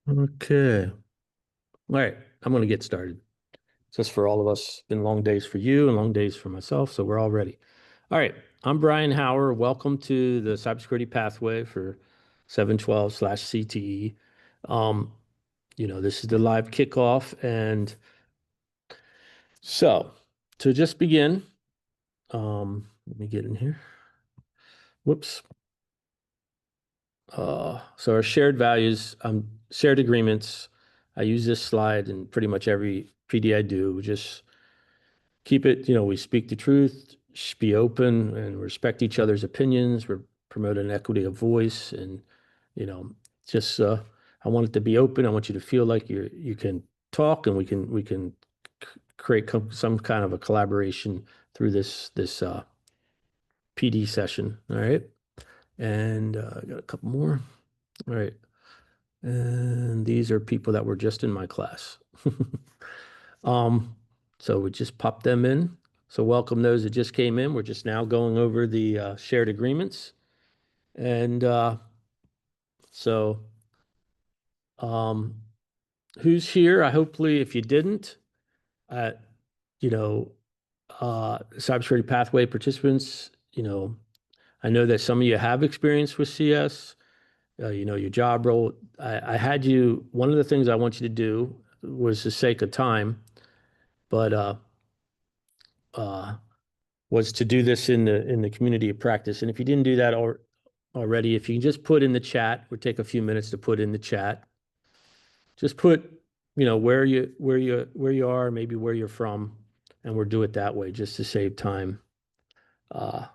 Okay. All right. I'm going to get started. Just for all of us, it's been long days for you and long days for myself, so we're all ready. All right. I'm Brian Hauer. Welcome to the Cybersecurity Pathway for 712/CTE. Um, this is the live kickoff. And so to just begin, let me get in here. Whoops. So our shared values, shared agreements. I use this slide in pretty much every PD I do. We just keep it, we speak the truth, be open and respect each other's opinions. We're promoting equity of voice and, you know, just I want it to be open. I want you to feel like you can talk and we can create some kind of a collaboration through this PD session. All right. And I got a couple more. All right. And these are people that were just in my class. Um, so we just pop them in. So welcome those that just came in. We're just now going over the shared agreements. And so um, who's here? I hopefully, if you didn't, uh, you know, cybersecurity pathway participants, I know that some of you have experience with CS. Your job role. I had you, one of the things I want you to do was the sake of time, but uh, was to do this in the community of practice. And if you didn't do that already, if you can just put in the chat, we'll take a few minutes to put in the chat. Just put, where you are, maybe where you're from, and we'll do it that way just to save time uh,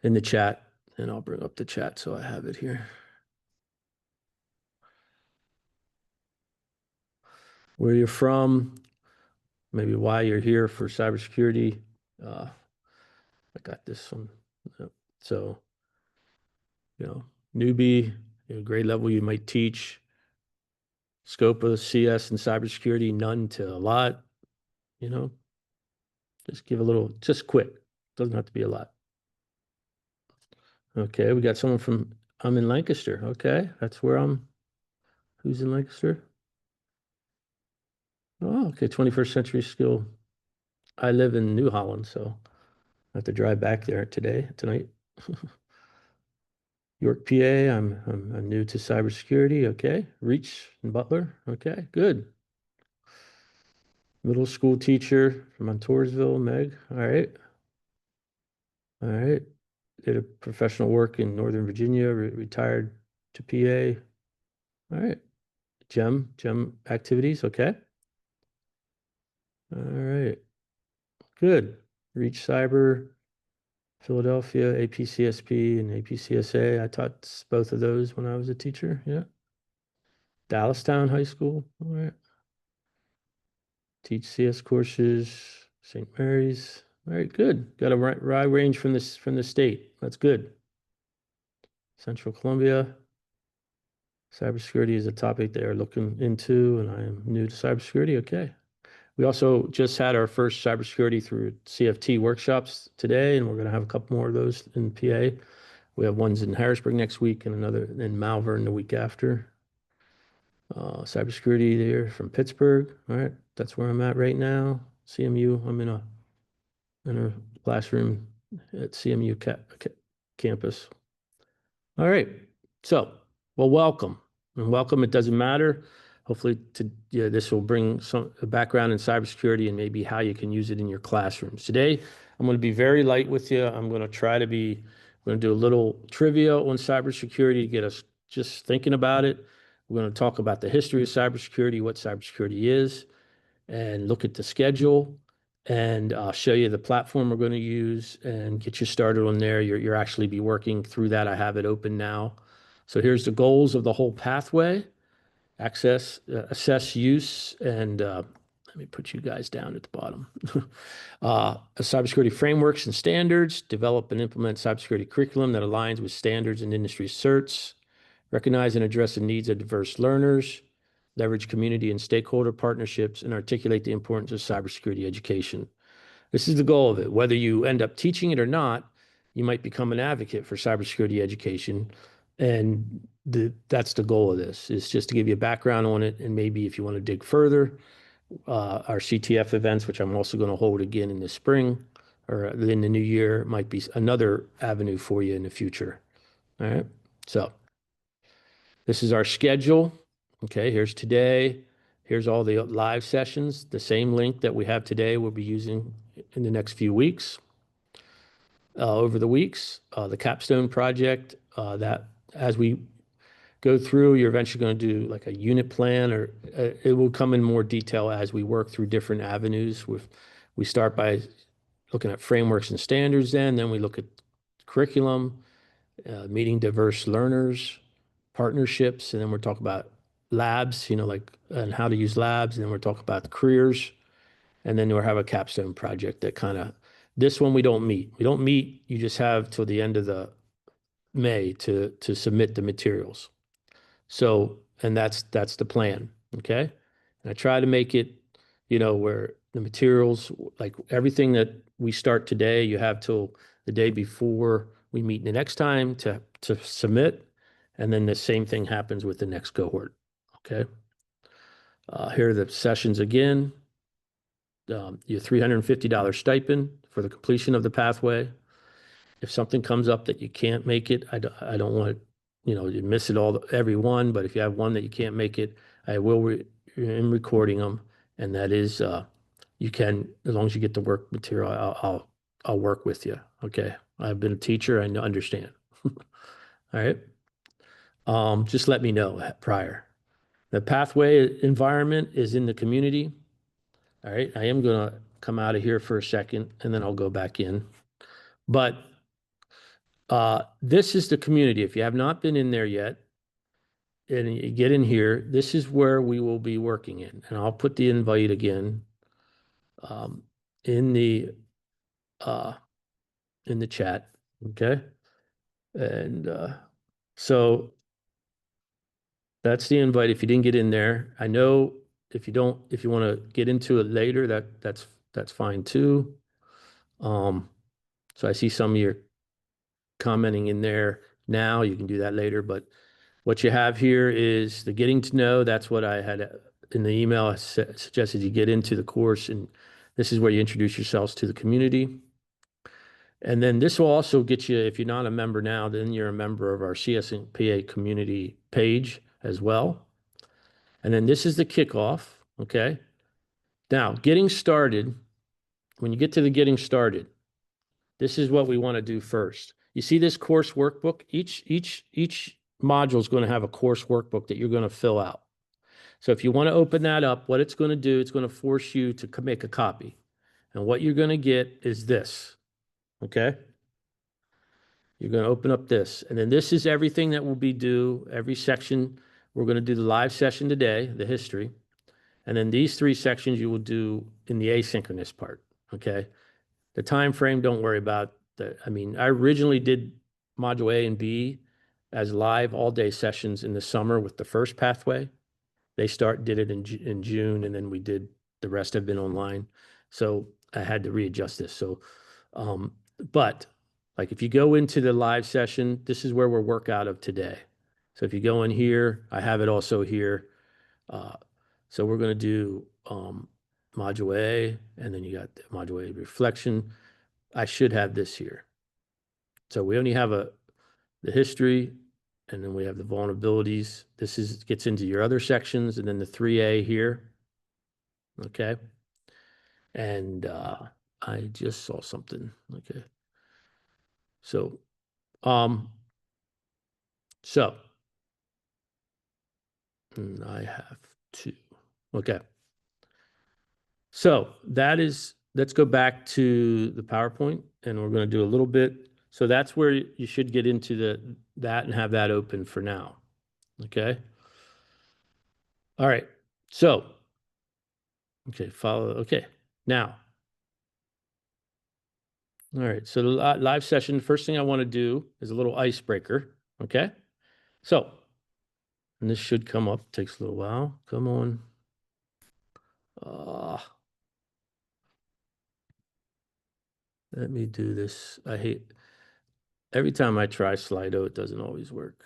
in the chat. And I'll bring up the chat so I have it here. Where you're from, maybe why you're here for cybersecurity. I got this one. So, newbie, grade level you might teach. Scope of CS and cybersecurity, none to a lot. Just give a little, just quick. Doesn't have to be a lot. Okay, we got someone from, I'm in Lancaster. Okay, that's where who's in Lancaster? Oh, okay, 21st century skill. I live in New Holland, so I have to drive back there tonight. York, PA. I'm new to cybersecurity. Okay, Reach and Butler. Okay, good. Middle school teacher from Montoursville, Meg. All right. All right. Did a professional work in Northern Virginia, retired to PA. All right. Gem activities. Okay. All right. Good. Reach Cyber, Philadelphia, APCSP and APCSA. I taught both of those when I was a teacher. Yeah. Dallastown High School. All right. Teach CS courses, St. Mary's. All right, good. Got a wide range from the state. That's good. Central Columbia. Cybersecurity is a topic they are looking into, and I am new to cybersecurity. Okay. We also just had our first cybersecurity through CFT workshops today, and we're going to have a couple more of those in PA. We have ones in Harrisburg next week and another in Malvern the week after. Cybersecurity there from Pittsburgh. All right, that's where I'm at right now. CMU. I'm in a classroom at CMU campus. All right. So, well, welcome. And welcome, it doesn't matter. Hopefully this will bring some background in cybersecurity and maybe how you can use it in your classrooms. Today, I'm going to be very light with you. I'm going to do a little trivia on cybersecurity to get us just thinking about it. We're going to talk about the history of cybersecurity, what cybersecurity is, and look at the schedule and show you the platform we're going to use and get you started on there. You're actually be working through that. I have it open now. So here's the goals of the whole pathway: access, assess use, and let me put you guys down at the bottom. Cybersecurity frameworks and standards, develop and implement cybersecurity curriculum that aligns with standards and industry certs, recognize and address the needs of diverse learners, leverage community and stakeholder partnerships, and articulate the importance of cybersecurity education. This is the goal of it. Whether you end up teaching it or not, you might become an advocate for cybersecurity education And that's the goal of this, is just to give you a background on it. And maybe if you want to dig further, our CTF events, which I'm also going to hold again in the spring or in the new year, might be another avenue for you in the future. All right. So this is our schedule. Okay. Here's today. Here's all the live sessions. The same link that we have today, we'll be using in the next few weeks. Over the weeks, the capstone project, that as we go through, you're eventually going to do like a unit plan, or it will come in more detail as we work through different avenues. We start by looking at frameworks and standards, then we look at curriculum, meeting diverse learners, partnerships, and then we're talking about labs, like and how to use labs, and then we're talking about the careers, and then we'll have a capstone project that kind of, this one we don't meet. We don't meet, you just have till the end of the May to submit the materials. So, and that's the plan, okay? And I try to make it, where the materials, like everything that we start today, you have till the day before we meet the next time to submit, and then the same thing happens with the next cohort, okay? Here are the sessions again. Your $350 stipend for the completion of the pathway. If something comes up that you can't make it, I don't want, you miss it all, every one, but if you have one that you can't make it, I will in recording them. And that is, you can, as long as you get the work material, I'll work with you. Okay. I've been a teacher. I understand. All right. Just let me know prior. The pathway environment is in the community. All right. I am going to come out of here for a second and then I'll go back in. But this is the community. If you have not been in there yet, and you get in here, this is where we will be working in. And I'll put the invite again um, in the uh, in the chat. Okay. And so that's the invite. If you didn't get in there, I know if you want to get into it later, that's fine too. So I see some of you commenting in there now. You can do that later, but what you have here is the getting to know. That's what I had in the email. I suggested you get into the course, and this is where you introduce yourselves to the community. And then this will also get you, if you're not a member now, then you're a member of our CSPA community page as well. And then this is the kickoff, okay? Now, getting started, when you get to the getting started, this is what we want to do first. You see this course workbook? Each module is going to have a course workbook that you're going to fill out. So if you want to open that up, what it's going to do, it's going to force you to make a copy. And what you're going to get is this, okay? You're going to open up this. And then this is everything that will be due, every section. We're going to do the live session today, the history. And then these three sections you will do in the asynchronous part, okay? The time frame, don't worry about that. I mean, I originally did module A and B as live all-day sessions in the summer with the first pathway. They did it in June, and then we did, the rest have been online. So I had to readjust this. So, but like if you go into the live session, this is where we'll work out of today. So if you go in here, I have it also here. So we're going to do module A, and then you got the module A reflection. I should have this here. So we only have the history, and then we have the vulnerabilities. This gets into your other sections, and then the 3A here. Okay. And I just saw something. Okay. So, so I have to. Okay. So let's go back to the PowerPoint, and we're going to do a little bit. So that's where you should get into that and have that open for now. Okay. All right. So, okay, follow. Okay. Now, all right. So the live session, first thing I want to do is a little icebreaker. Okay. So, and this should come up. Takes a little while. Come on. Let me do this. I hate every time I try Slido, it doesn't always work.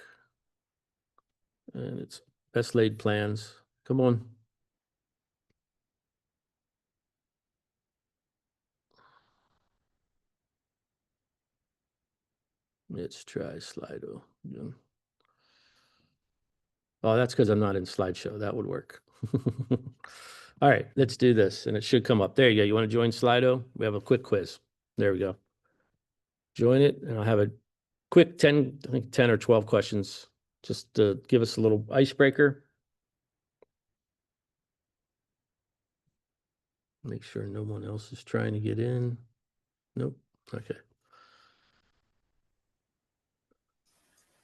And it's best laid plans. Come on. Let's try Slido. Yeah. Oh, that's because I'm not in slideshow. That would work. All right, let's do this. And it should come up. There you go. You want to join Slido? We have a quick quiz. There we go. Join it. And I'll have a quick 10, I think 10 or 12 questions just to give us a little icebreaker. Make sure no one else is trying to get in. Nope. Okay.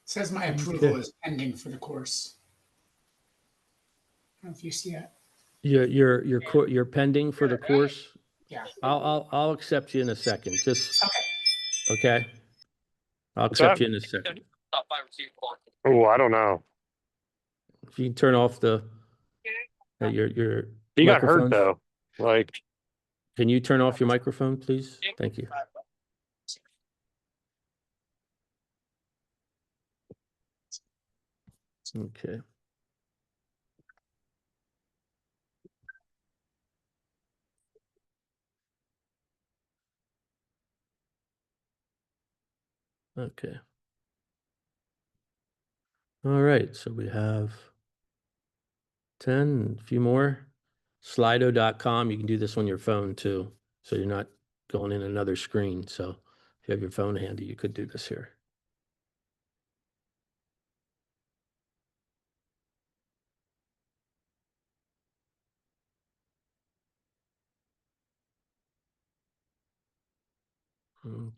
Says my approval is pending for the course. I don't know if you see that. You're pending for the course. Yeah. I'll accept you in a second. Just Okay. okay. I'll accept you in a second. Oh, I don't know. If you can turn off your He got hurt microphones. though. Like, Can you turn off your microphone, please? Thank you. Okay. Okay. All right. So we have 10, a few more. Slido.com. You can do this on your phone too. So you're not going in another screen. So if you have your phone handy, you could do this here.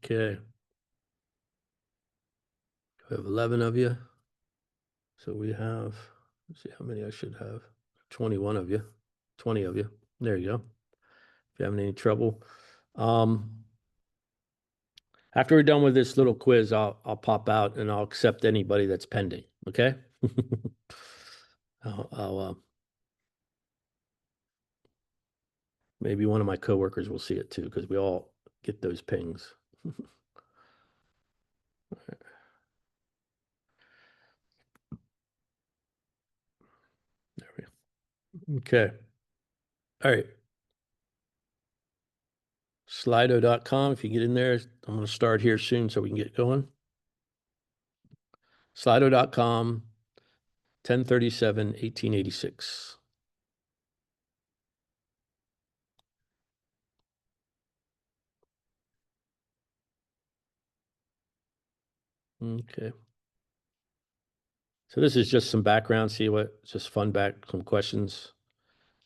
Okay. We have 11 of you. So we have, let's see how many I should have. 21 of you, 20 of you. There you go. If you're having any trouble. After we're done with this little quiz, I'll pop out and I'll accept anybody that's pending. Okay. Maybe one of my coworkers will see it too, because we all get those pings. There we go. Okay. All right. Slido.com. If you get in there, I'm going to start here soon so we can get going. Slido.com, 10/37/1886. Okay. So this is just some background, see what, just fun some questions.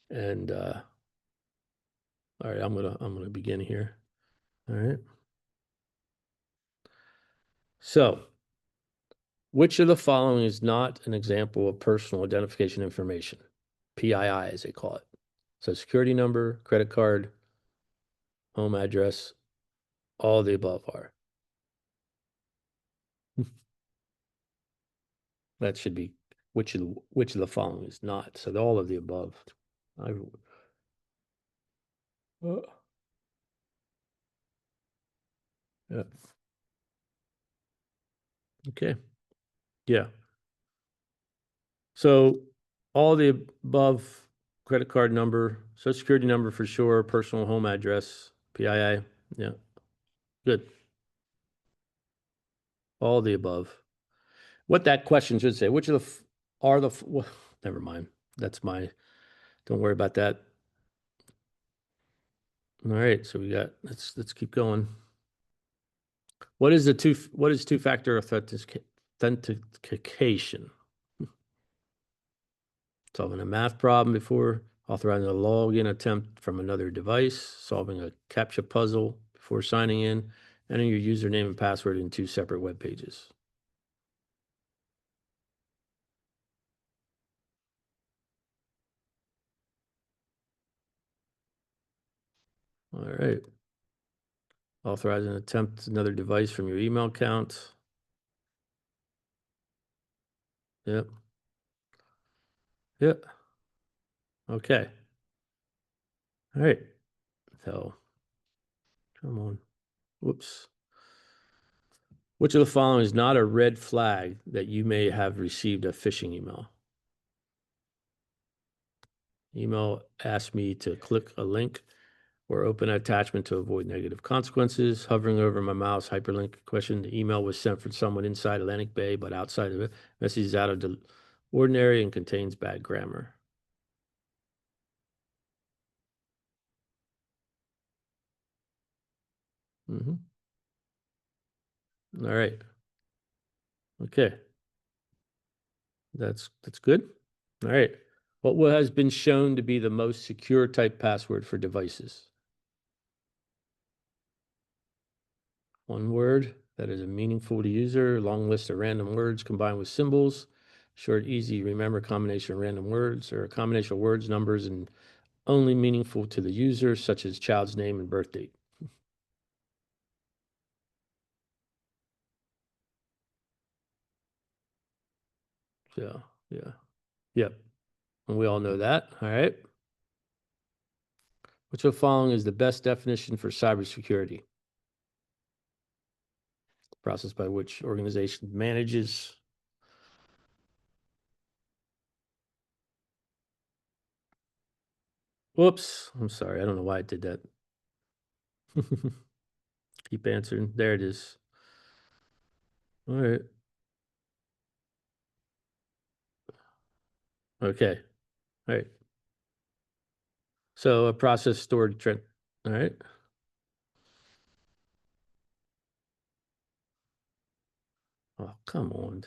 And all right, I'm gonna begin here. All right. So which of the following is not an example of personal identification information? PII, as they call it. So security number, credit card, home address, all the above are. That should be which of the following is not. So all of the above. Yeah. Okay. Yeah. So all the above, credit card number, social security number for sure, personal home address, PII. Yeah. Good. All the above. What that question should say, which of well, never mind. Don't worry about that. All right, so we got, let's keep going. What is two-factor authentication? Solving a math problem before authorizing a login attempt from another device, solving a CAPTCHA puzzle before signing in, entering your username and password in 2 separate web pages. All right. Authorizing an attempt another device from your email account. Yep. Yep. Okay. All right. So, come on. Whoops. Which of the following is not a red flag that you may have received a phishing email? Email asks me to click a link or open an attachment to avoid negative consequences. Hovering over my mouse, hyperlink question. The email was sent from someone inside Atlantic Bay, but outside of it. Message is out of the ordinary and contains bad grammar. All right. Okay. That's good. All right. What has been shown to be the most secure type password for devices? One word that is meaningful to user, long list of random words combined with symbols, short, easy, remember combination of random words, or a combination of words, numbers, and only meaningful to the user, such as child's name and birth date. So, yeah. Yep. And we all know that. All right. Which of the following is the best definition for cybersecurity? The process by which organization manages. Whoops. I'm sorry. I don't know why I did that. Keep answering. There it is. All right. Okay. All right. So a process stored trend. All right. Oh, come on.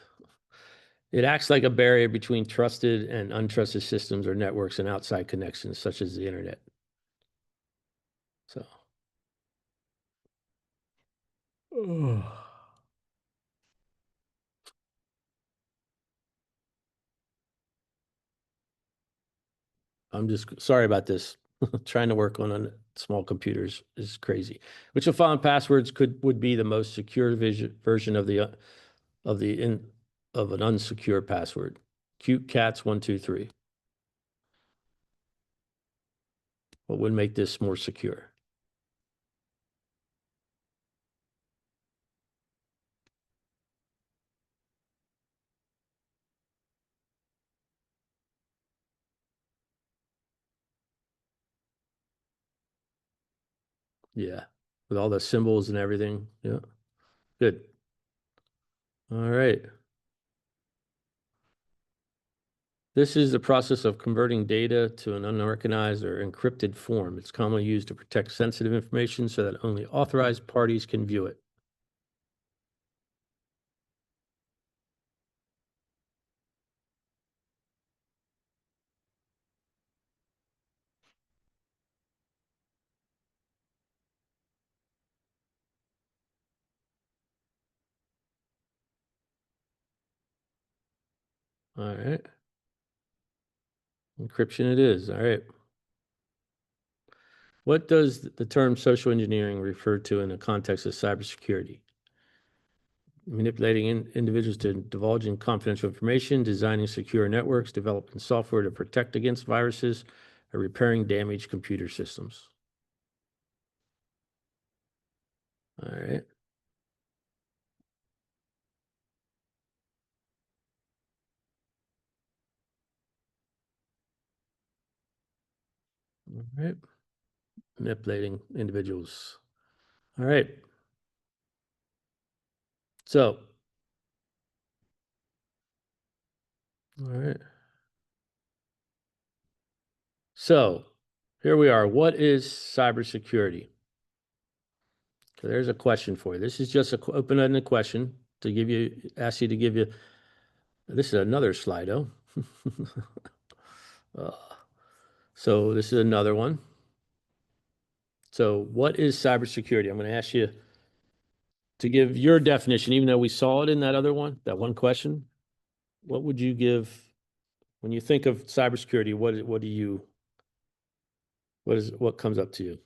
It acts like a barrier between trusted and untrusted systems or networks and outside connections, such as the internet. So. I'm just sorry about this. Trying to work on small computers is crazy. Which of the following passwords would be the most secure version of the of an unsecure password? Cute cats 123. What would make this more secure? Yeah, with all the symbols and everything. Yeah, good. All right. This is the process of converting data to an unrecognized or encrypted form. It's commonly used to protect sensitive information so that only authorized parties can view it. All right. Encryption it is. All right. What does the term social engineering refer to in the context of cybersecurity? Manipulating individuals to divulging confidential information, designing secure networks, developing software to protect against viruses, or repairing damaged computer systems. All right. All right. Manipulating individuals. All right. So, all right. So, here we are. What is cybersecurity? So there's a question for you. This is just an open-ended question to give you, ask you to give you. This is another Slido. uh, so this is another one. So what is cybersecurity? I'm going to ask you to give your definition, even though we saw it in that other one, that one question. What would you give when you think of cybersecurity? What comes up to you?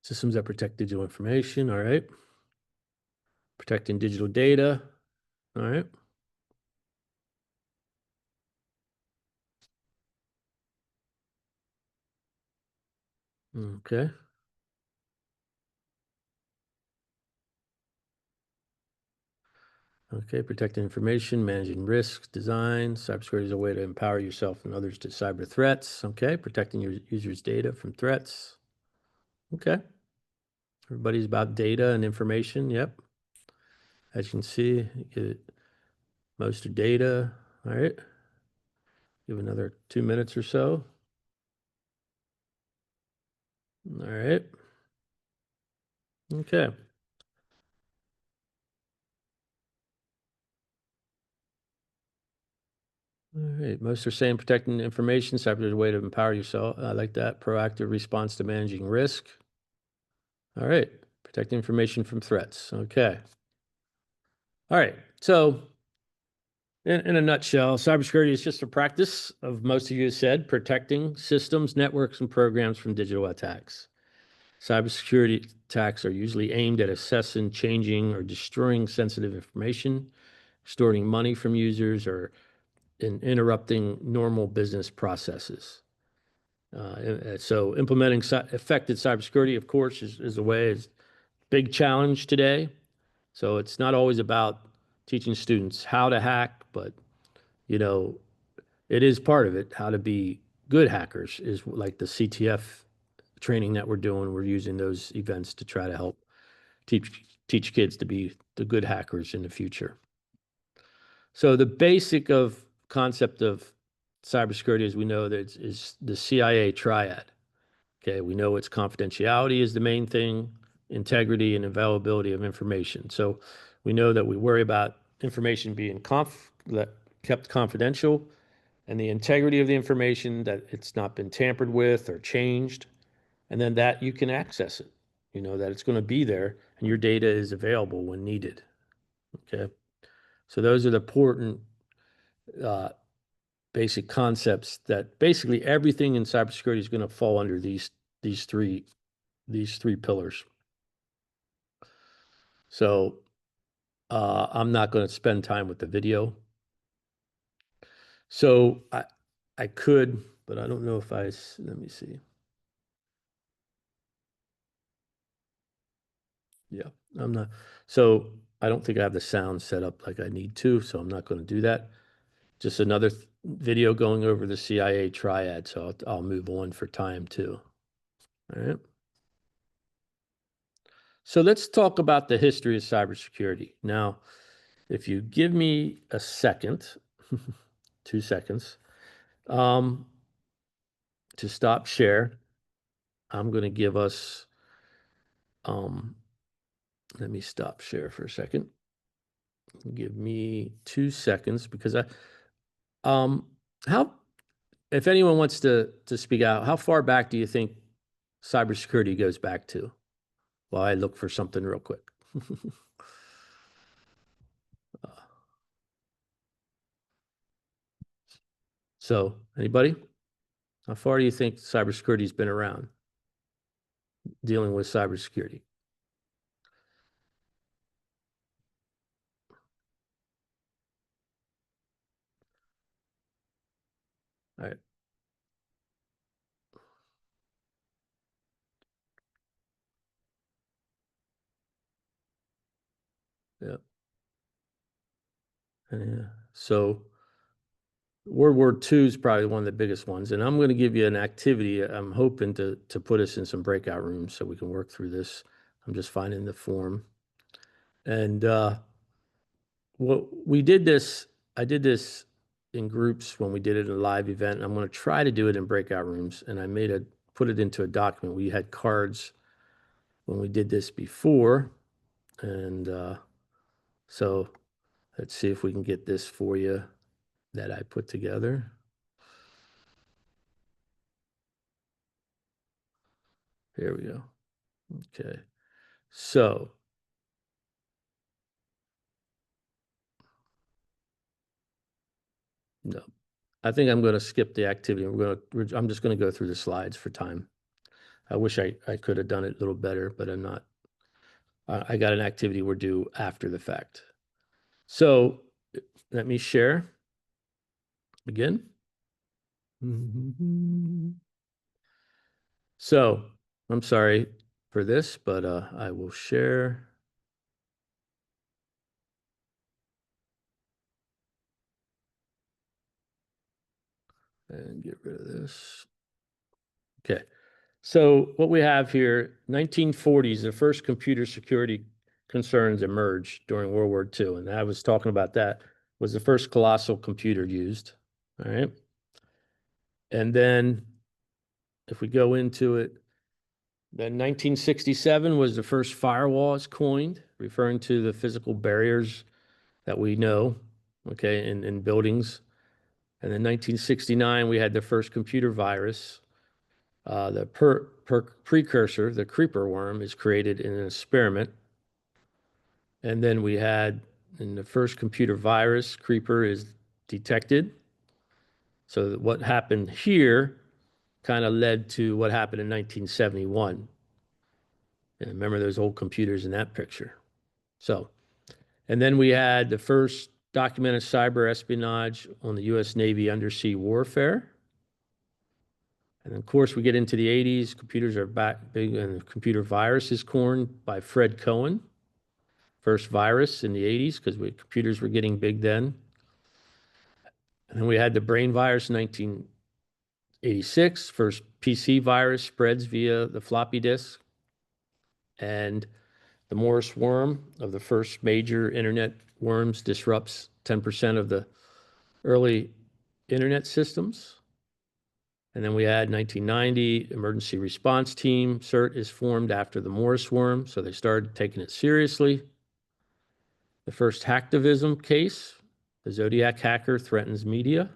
Systems that protect digital information. All right. Protecting digital data. All right. Okay. Okay, protecting information, managing risks, design. Cybersecurity is a way to empower yourself and others to cyber threats. Okay, protecting your users' data from threats. Okay. Everybody's about data and information. Yep. As you can see, most are data. All right. Give another 2 minutes or so. All right. Okay. All right. Most are saying protecting information, cyber is a way to empower yourself. I like that. Proactive response to managing risk. All right. Protecting information from threats. Okay. All right. So, in a nutshell, cybersecurity is just a practice of most of you said protecting systems, networks, and programs from digital attacks. Cybersecurity attacks are usually aimed at assessing, changing, or destroying sensitive information, extorting money from users, or interrupting normal business processes. So implementing effective cybersecurity, of course, is a way. It's a big challenge today. So it's not always about teaching students how to hack, but you know, it is part of it. How to be good hackers is like the CTF training that we're doing. We're using those events to try to help teach kids to be the good hackers in the future. So the basic of concept of cybersecurity, as we know, that is the CIA triad. Okay, we know it's confidentiality is the main thing, integrity and availability of information. So we know that we worry about information being kept confidential, and the integrity of the information, that it's not been tampered with or changed, and then that you can access it. You know that it's going to be there, and your data is available when needed. Okay, so those are the important uh, basic concepts that basically everything in cybersecurity is going to fall under these three pillars. So I'm not going to spend time with the video. So I could, but I don't know if let me see. Yeah, I'm not. So I don't think I have the sound set up like I need to, so I'm not going to do that. Just another video going over the CIA triad, so I'll move on for time too. All right. So let's talk about the history of cybersecurity. Now, if you give me a second, 2 seconds, to stop share, I'm going to give us, let me stop share for a second. Give me 2 seconds because um, how, if anyone wants to speak out, how far back do you think cybersecurity goes back to? While I look for something real quick. So, anybody? How far do you think cybersecurity's been around dealing with cybersecurity? All right. Yeah. Yeah. So World War II is probably one of the biggest ones. And I'm going to give you an activity. I'm hoping to put us in some breakout rooms so we can work through this. I'm just finding the form. And what we did this, I did this in groups when we did it in a live event. And I'm going to try to do it in breakout rooms. And I put it into a document. We had cards when we did this before. And so let's see if we can get this for you that I put together. Here we go. Okay. So no, I think I'm going to skip the activity. I'm just going to go through the slides for time. I wish I could have done it a little better, but I'm not. I got an activity we're due after the fact. So let me share again. So I'm sorry for this, but I will share. and get rid of this. Okay. So what we have here, 1940s, the first computer security concerns emerged during World War II. And I was talking about that, was the first colossal computer used. All right. And then if we go into it, then 1967 was the first firewalls coined, referring to the physical barriers that we know, okay, in buildings. And then 1969, we had the first computer virus. The precursor, the creeper worm, is created in an experiment. And then we had, in the first computer virus, creeper is detected. So what happened here kind of led to what happened in 1971. And remember those old computers in that picture. So, and then we had the first documented cyber espionage on the U.S. Navy undersea warfare. And of course, we get into the 80s, computers are back big, and the computer virus is coined by Fred Cohen. First virus in the 80s, because computers were getting big then. And then we had the brain virus in 1986. First PC virus spreads via the floppy disk. And the Morris worm, of the first major internet worms, disrupts 10% of the early internet systems. And then we had 1990, emergency response team, CERT, is formed after the Morris worm, so they started taking it seriously. The first hacktivism case, the Zodiac hacker threatens media.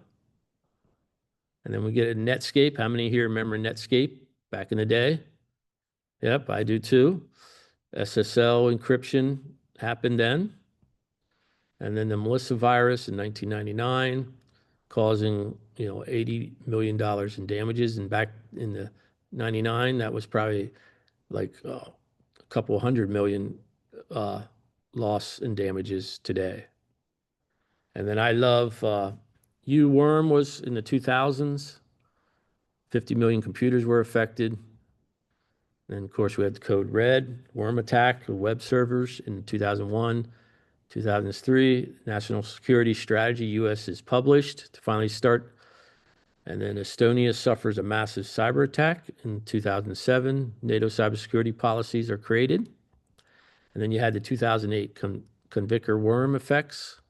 And then we get a Netscape. How many here remember Netscape back in the day? Yep, I do too. SSL encryption happened then. And then the Melissa virus in 1999, causing, $80 million in damages. And back in the 99, that was probably like a couple hundred million loss in damages today. And then I love U-worm was in the 2000s. 50 million computers were affected. And of course, we had the code red, worm attack, web servers in 2001. 2003, National Security Strategy, U.S. is published to finally start. And then Estonia suffers a massive cyber attack in 2007. NATO cybersecurity policies are created. And then you had the 2008 Convicker worm effects.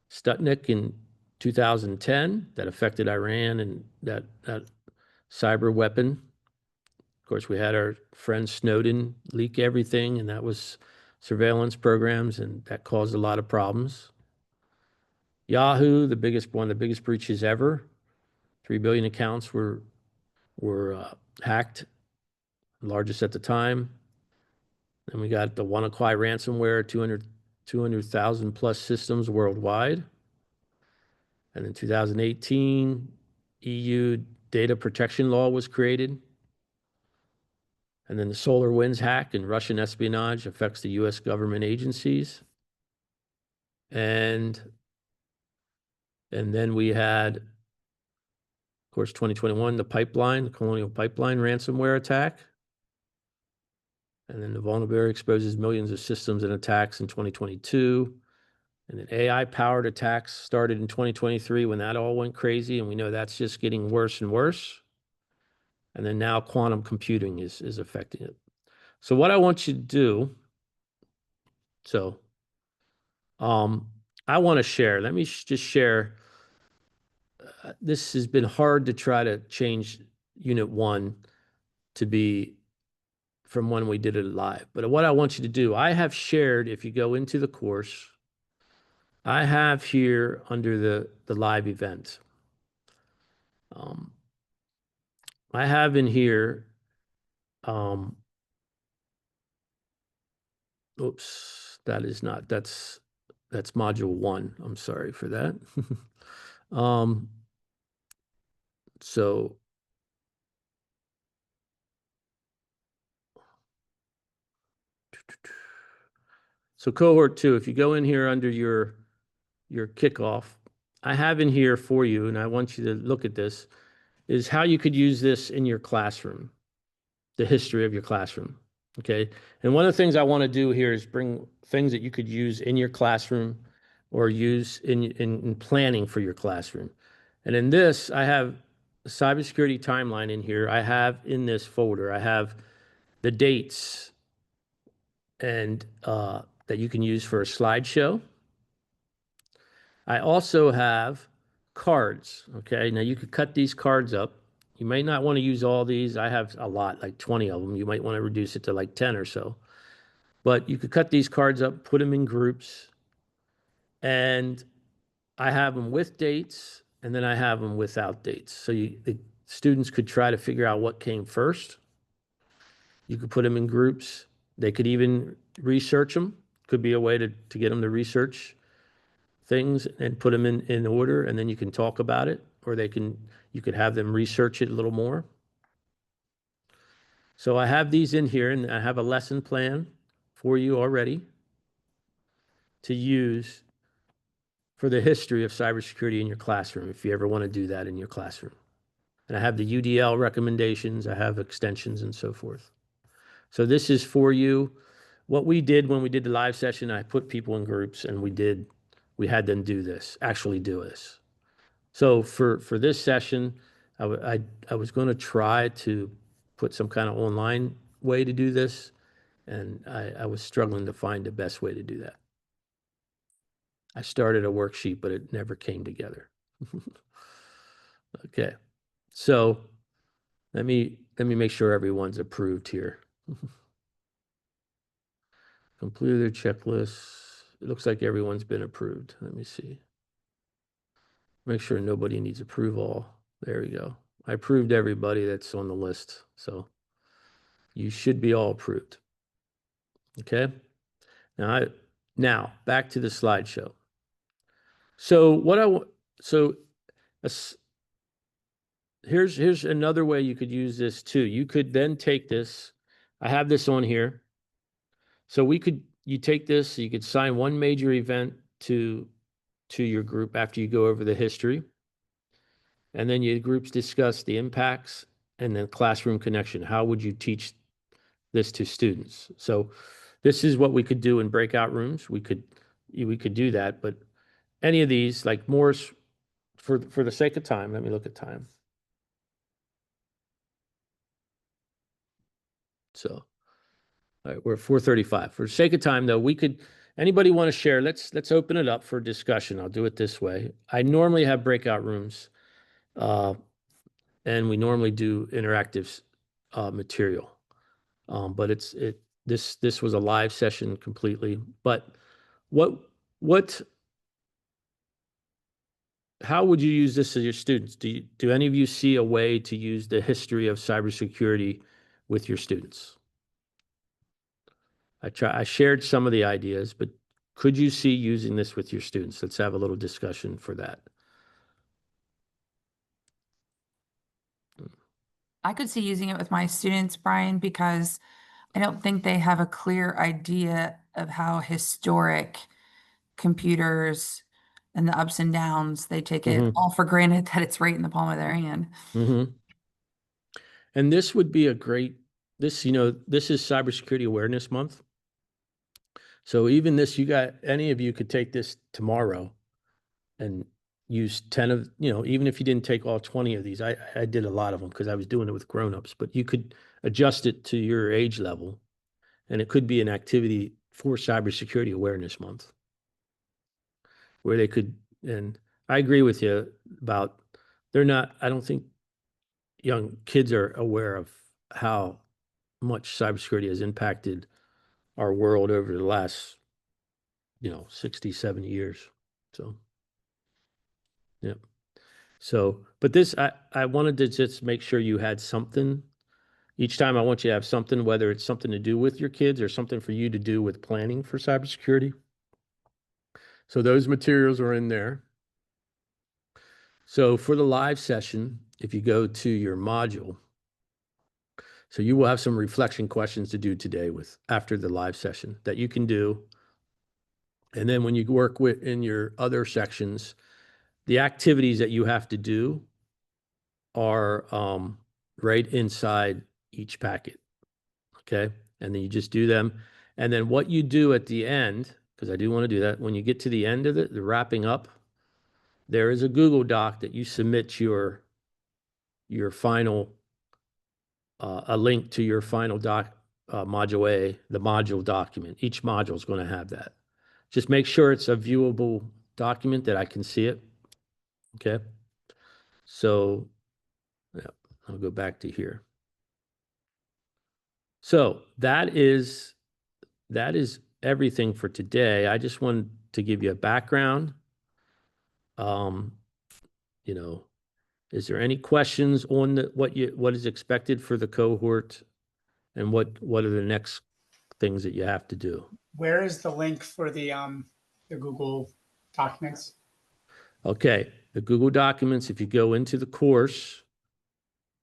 Sputnik in 2010 that affected Iran and that cyber weapon. Of course, we had our friend Snowden leak everything, and that was surveillance programs, and that caused a lot of problems. Yahoo, one of the biggest breaches ever. 3 billion accounts were hacked, largest at the time. Then we got the WannaCry ransomware, 200,000 plus systems worldwide. And in 2018, EU data protection law was created. And then the SolarWinds hack and Russian espionage affects the US government agencies. And then we had, of course, 2021, the Colonial Pipeline ransomware attack. And then the vulnerability exposes millions of systems and attacks in 2022. And then AI-powered attacks started in 2023 when that all went crazy, and we know that's just getting worse and worse. And then now quantum computing is affecting it. So what I want you to do, I want to share. Let me just share. This has been hard to try to change Unit 1 to be from when we did it live. But what I want you to do, I have shared, if you go into the course, I have here under the live event. I have in here, oops, that's module 1. I'm sorry for that. So cohort 2, if you go in here under your kickoff, I have in here for you, and I want you to look at this, is how you could use this in your classroom, the history of your classroom, okay? And one of the things I want to do here is bring things that you could use in your classroom or use in planning for your classroom. And in this, I have a cybersecurity timeline in here. I have in this folder, I have the dates and that you can use for a slideshow. I also have cards. Okay, now you could cut these cards up. You may not want to use all these. I have a lot, like 20 of them. You might want to reduce it to like 10 or so. But you could cut these cards up, put them in groups, and I have them with dates, and then I have them without dates. So the students could try to figure out what came first. You could put them in groups. They could even research them. Could be a way to get them to research things and put them in order, and then you can talk about it, or you could have them research it a little more. So I have these in here, and I have a lesson plan for you already to use for the history of cybersecurity in your classroom, if you ever want to do that in your classroom. And I have the UDL recommendations, I have extensions and so forth. So this is for you. What we did when we did the live session, I put people in groups and we had them do this, actually do this. So for this session, I was going to try to put some kind of online way to do this, and I was struggling to find the best way to do that. I started a worksheet, but it never came together. Okay, so let me make sure everyone's approved here. Completed their checklists. It looks like everyone's been approved. Let me see. Make sure nobody needs approval. There we go. I approved everybody that's on the list, so you should be all approved. Okay. Now back to the slideshow. So here's another way you could use this too. You could then take this. I have this on here. So you take this, you could assign one major event to your group after you go over the history. And then your groups discuss the impacts and then classroom connection. How would you teach this to students? So this is what we could do in breakout rooms. We could do that, but any of these, like Morris, for the sake of time, let me look at time. So, all right, we're at 4:35. For the sake of time, though, anybody want to share? Let's open it up for discussion. I'll do it this way. I normally have breakout rooms, and we normally do interactive material. But this was a live session completely. But how would you use this as your students? Do any of you see a way to use the history of cybersecurity with your students? I shared some of the ideas, but could you see using this with your students? Let's have a little discussion for that. I could see using it with my students, Brian, because I don't think they have a clear idea of how historic computers and the ups and downs, they take it all for granted that it's right in the palm of their hand. And this would be this is Cybersecurity Awareness Month. So even this, any of you could take this tomorrow and use 10 of, even if you didn't take all 20 of these, I did a lot of them because I was doing it with grownups, but you could adjust it to your age level, and it could be an activity for Cybersecurity Awareness Month where they could, and I agree with you about I don't think young kids are aware of how much cybersecurity has impacted our world over the last, 60, 70 years. So, yeah. So, but this, I wanted to just make sure you had something. Each time I want you to have something, whether it's something to do with your kids or something for you to do with planning for cybersecurity. So those materials are in there. So for the live session, if you go to your module, so you will have some reflection questions to do today after the live session that you can do. And then when you work in your other sections, the activities that you have to do are right inside each packet. Okay. And then you just do them. And then what you do at the end, because I do want to do that, when you get to the end of the wrapping up, there is a Google Doc that you submit your final, a link to your final module A, the module document. Each module is going to have that. Just make sure it's a viewable document that I can see it. Okay. So yeah, I'll go back to here. So that is everything for today. I just wanted to give you a background. You know, is there any questions on what is expected for the cohort, and what are the next things that you have to do? Where is the link for the Google documents? Okay, the Google Documents, if you go into the course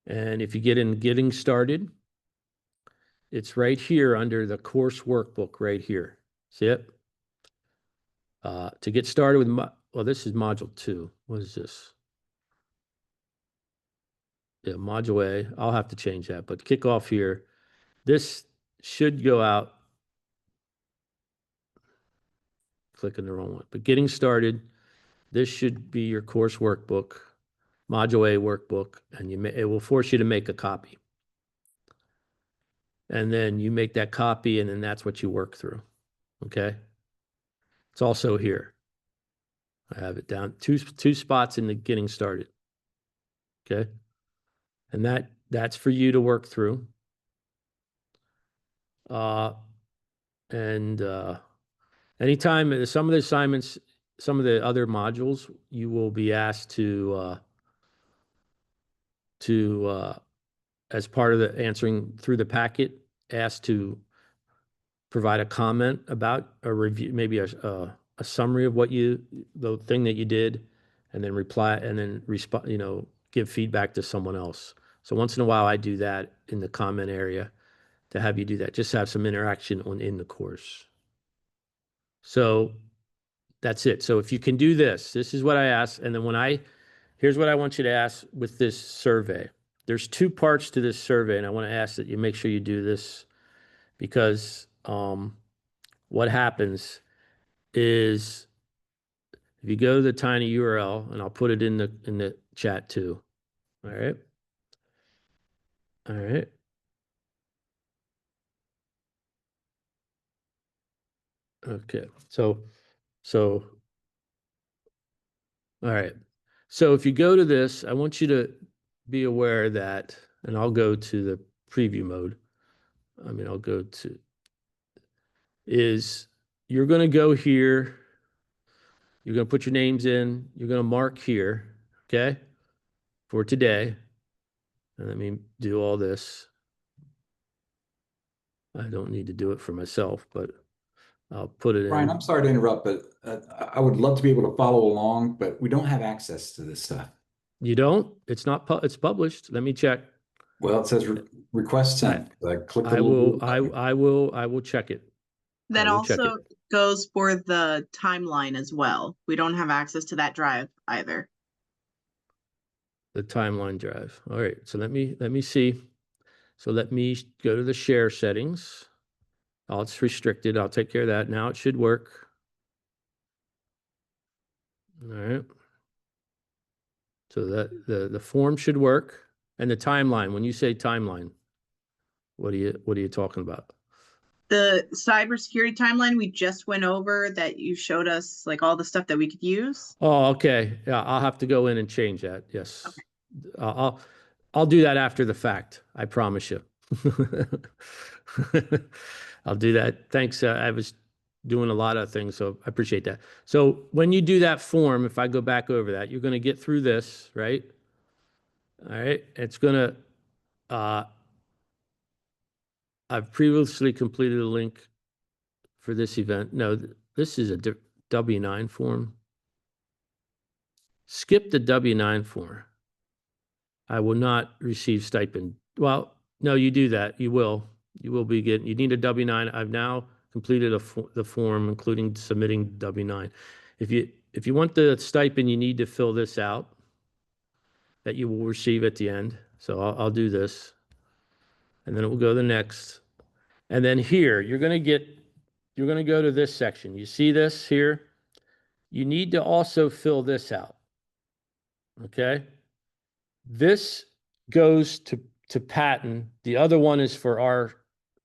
and if you get in Getting Started, it's right here under the course workbook right here. See it? To get started with, well, this is module 2. What is this? Yeah, module A. I'll have to change that, but Kickoff here. This should go out. Clicking the wrong one. But Getting Started, this should be your course workbook, module A workbook, and it will force you to make a copy. And then you make that copy, and then that's what you work through. Okay. It's also here. I have it down two spots in the Getting Started. Okay. And that's for you to work through. Anytime some of the assignments, some of the other modules, you will be asked to as part of the answering through the packet, asked to provide a comment about a review, maybe a summary of the thing that you did, and then respond, give feedback to someone else. So once in a while I do that in the comment area to have you do that, just have some interaction in the course. So that's it. So if you can do this is what I ask. And then here's what I want you to ask with this survey. There's 2 parts to this survey, and I want to ask that you make sure you do this, because what happens is if you go to the tiny URL, and I'll put it in the chat too. All right. All right. Okay. So all right. So if you go to this, I want you to be aware that, and I'll go to the preview mode. I'll go to, you're going to go here. You're going to put your names in. You're going to mark here, okay, for today. And let me do all this. I don't need to do it for myself, but I'll put it Brian, in. I'm sorry to interrupt, but I would love to be able to follow along, but we don't have access to this stuff. You don't? It's not. It's published. Let me check. Well, it says request sent. I clicked the little blue button. I will check it. That I will check also it. goes for the timeline as well. We don't have access to that drive either. The timeline drive. All right. So let me see. So let me go to the share settings. Oh, it's restricted. I'll take care of that. Now it should work. All right. So that the form should work, and the timeline. When you say timeline, what are you talking about? The cybersecurity timeline we just went over that you showed us, like all the stuff that we could use. Oh, okay. Yeah, I'll have to go in and change that. Yes. Okay. I'll do that after the fact. I promise you. I'll do that. Thanks. I was doing a lot of things, so I appreciate that. So when you do that form, if I go back over that, you're going to get through this, right? All right. It's going to, I've previously completed a link for this event. No, this is a W-9 form. Skip the W-9 form. I will not receive stipend. Well, no, you do that. You will be getting, you need a W-9. I've now completed the form, including submitting W-9. If you want the stipend, you need to fill this out that you will receive at the end. So I'll do this, and then it will go to the next. And then here, you're going to go to this section. You see this here? You need to also fill this out. Okay. This goes to Patton. The other one is for our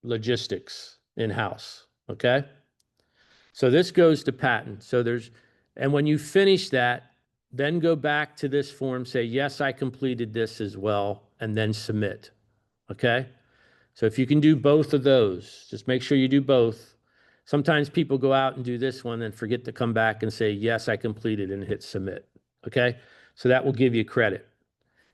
logistics in-house. Okay. So this goes to Patton. So and when you finish that, then go back to this form, say, yes, I completed this as well, and then submit. Okay. So if you can do both of those, just make sure you do both. Sometimes people go out and do this one and forget to come back and say, yes, I completed, and hit submit. Okay. So that will give you credit.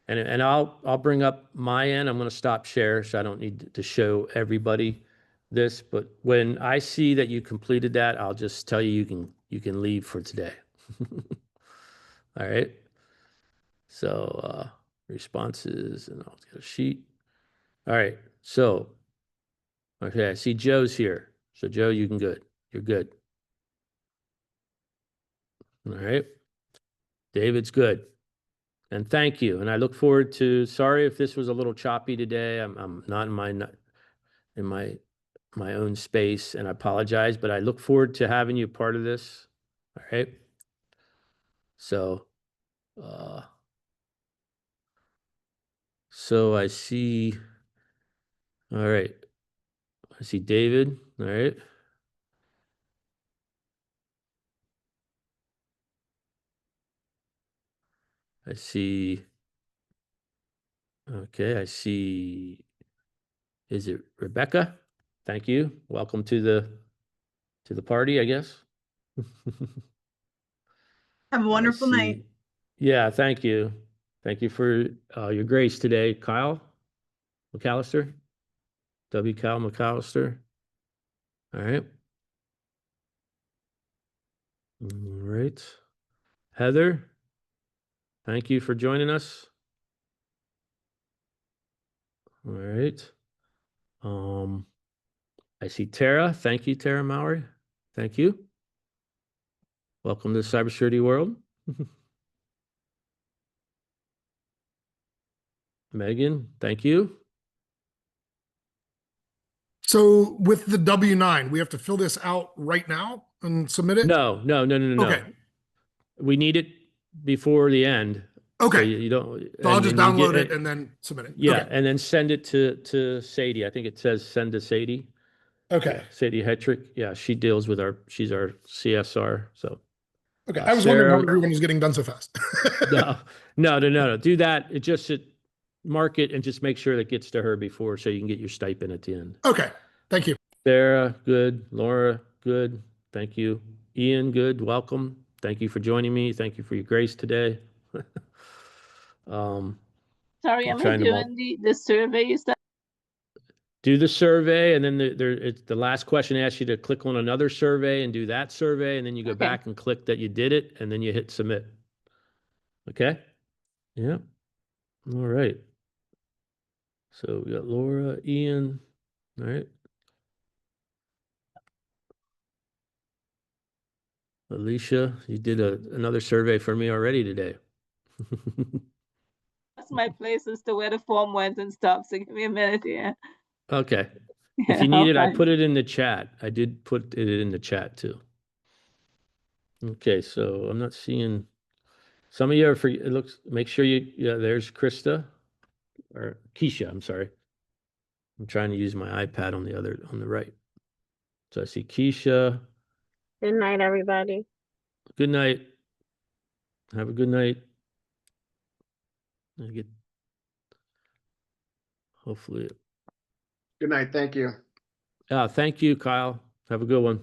And I'll bring up my end. I'm going to stop share, so I don't need to show everybody this. But when I see that you completed that, I'll just tell you you can leave for today. All right. So responses, and I'll get a sheet. All right. So okay, I see Joe's here. So Joe, you can good. You're good. All right. David's good. And thank you. And I look forward to, sorry if this was a little choppy today. I'm not in my own space, and I apologize, but I look forward to having you part of this. All right. So so I see, all right. I see David. All right. I see, okay, I see, is it Rebecca? Thank you. Welcome to the party, I guess. Have a wonderful night. Yeah, thank you. Thank you for your grace today, Kyle McAllister. W. Kyle McAllister. All right. All right. Heather, thank you for joining us. All right. I see Tara. Thank you, Tara Maury. Thank you. Welcome to the cybersecurity world. Megan, thank you. So with the W-9, we have to fill this out right now and submit it? No. Okay. We need it before the end. So Okay. you don't. So I'll and just then you download get it and then submit it. Yeah, Okay. and then send it to Sadie. I think it says send to Sadie. Okay. Yeah, Sadie Hetrick. Yeah, she deals with she's our CSR. So Okay. I was wondering Sarah, how everyone was getting done so fast. no. Do that. Mark it and just make sure that gets to her before, so you can get your stipend at the end. Okay. Thank you. Sarah, good. Laura, good. Thank you. Ian, good. Welcome. Thank you for joining me. Thank you for your grace today. Sorry, I'm am I trying to doing the survey you said? do the survey, and then the last question asks you to click on another survey and do that survey, and then you go Okay. back and click that you did it, and then you hit submit. Okay? Yeah. All right. So we got Laura, Ian. All right. Alicia, you did another survey for me already today. That's my place as to where the form went and stuff. So give me a minute here. Okay. Yeah, If you need I'll it, I find put it in the chat. I did put it in the chat too. Okay, so I'm not seeing, some of you are, it looks, make sure yeah, there's Krista, or Keisha, I'm sorry. I'm trying to use my iPad on the right. So I see Keisha. Good night, everybody. Good night. Have a good night. Hopefully. Good night. Thank you. Thank you, Kyle. Have a good one.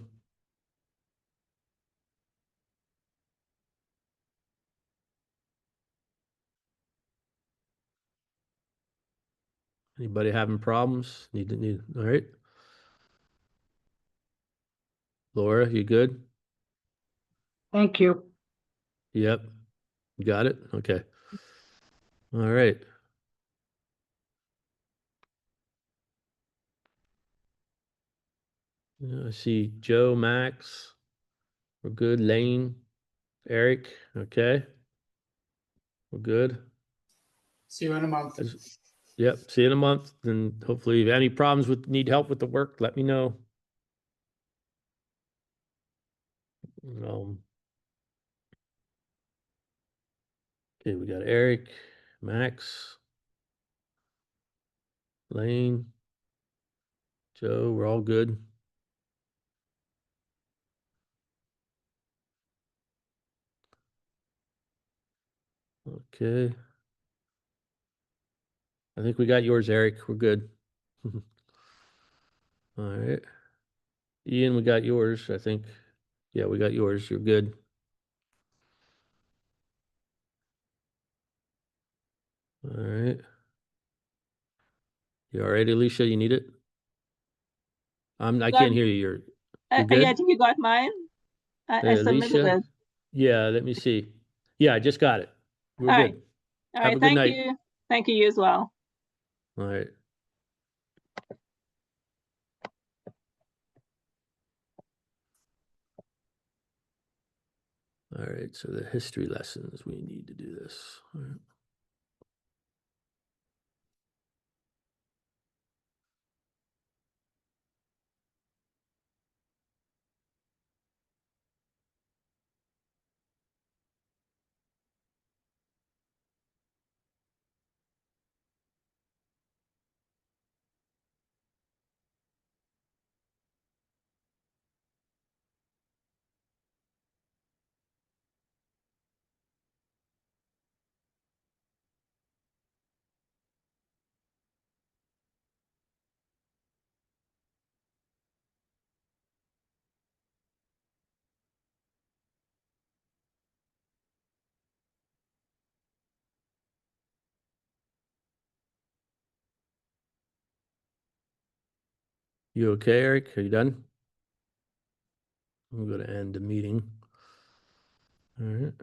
Anybody having problems? Need, all right. Laura, you good? Thank you. Yep. You got it? Okay. All right. I see Joe, Max. We're good. Lane, Eric. Okay. We're good. See you in a month. Yep. See you in a month. And hopefully, if you have any problems need help with the work, let me know. Okay, we got Eric, Max, Lane, Joe, we're all good. Okay. I think we got yours, Eric. We're good. All right. Ian, we got yours, I think. Yeah, we got yours. You're good. All right. You all right, Alicia? You need it? I can't hear you. You're Yeah, I good? think you got mine. I submitted Alicia? it. Yeah, let me see. Yeah, I just got it. We're All right. good. All Have right. a good Thank night. you. Thank you as well. All right. All right, so the history lessons, we need to do this. All right. You okay, Eric? Are you done? I'm going to end the meeting. All right.